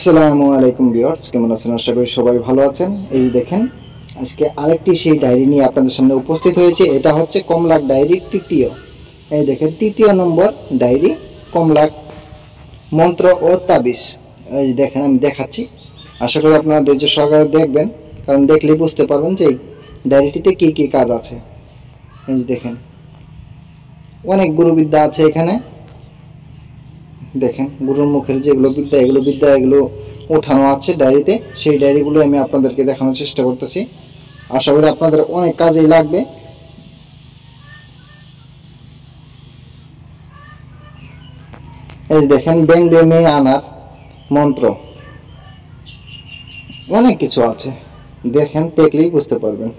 আসসালামু আলাইকুম ভিউয়ার্স, কেমন আছেন? আশা করি সবাই ভালো আছেন। এই দেখেন, আজকে আরেকটি সেই ডায়েরি নিয়ে আপনাদের সামনে উপস্থিত হয়েছে। এটা হচ্ছে কমলাক ডায়েরির তৃতীয়, এই দেখেন তৃতীয় নম্বর ডায়েরি, কমলাক মন্ত্র ও তাবিজ। এই দেখেন, আমি দেখাচ্ছি। আশা করি আপনারা ধৈর্য সহকারে দেখবেন, কারণ দেখলেই বুঝতে পারবেন যে এই ডায়েরিটিতে কী কী কাজ আছে। এই দেখেন, অনেক গুরুবিদ্যা আছে এখানে। দেখেন, গুরুর মুখের যেগুলো বিদ্যা এগুলো ওঠানো আছে ডায়েরিতে। সেই ডায়েরিগুলো আমি আপনাদেরকে দেখানোর চেষ্টা করতেছি। আশা করি আপনাদের অনেক কাজেই লাগবে। এই দেখেন, ব্যাংক দিয়ে মেয়ে আনার মন্ত্র, অনেক কিছু আছে। দেখেন, দেখলেই বুঝতে পারবেন।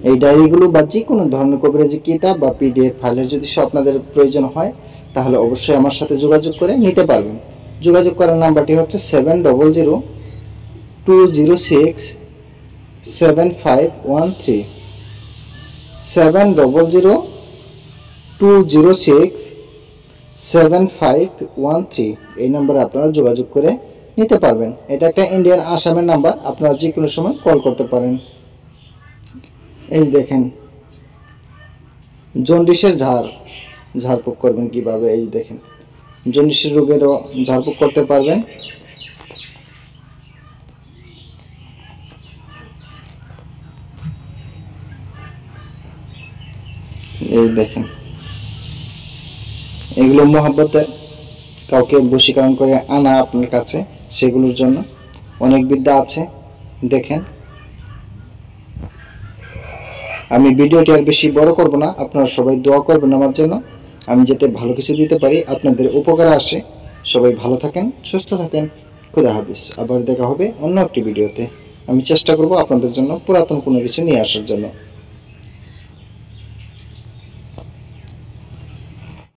এই ডায়েরিগুলো বা যে কোনো ধরনের কবিরাজি কিতাব বা পিডিএফ ফাইলের যদি আপনাদের প্রয়োজন হয়, তাহলে অবশ্যই আমার সাথে যোগাযোগ করে নিতে পারবেন। যোগাযোগ করার নাম্বারটি হচ্ছে 7002067513, 7002067513। এই নাম্বারে আপনারা যোগাযোগ করে নিতে পারবেন। এটা একটা ইন্ডিয়ান আসামের নাম্বার, আপনারা যে কোনো সময় কল করতে পারেন। এই দেখেন, জন্ডিসের ঝাড়ফুঁক করবেন কিভাবে। এই দেখেন, জন্ডিসের রোগেরও ঝাড়ফুঁক করতে পারবেন। এই দেখেন, এগুলো মহব্বতে কাউকে বশীকরণ করে আনা আপনার কাছে, সেগুলোর জন্য অনেক বিদ্যা আছে। দেখেন, আমি ভিডিওটি আর বেশি বড় করব না, আপনারা সবাই দোয়া করবেন আমার জন্য, আমি যাতে ভালো কিছু দিতে পারি, আপনাদের উপকারে আসে। সবাই ভালো থাকেন, সুস্থ থাকেন। খুদা হাফেজ। আবার দেখা হবে অন্য একটি ভিডিওতে। আমি চেষ্টা করব আপনাদের জন্য পুরাতন কোনো কিছু নিয়ে আসার জন্য।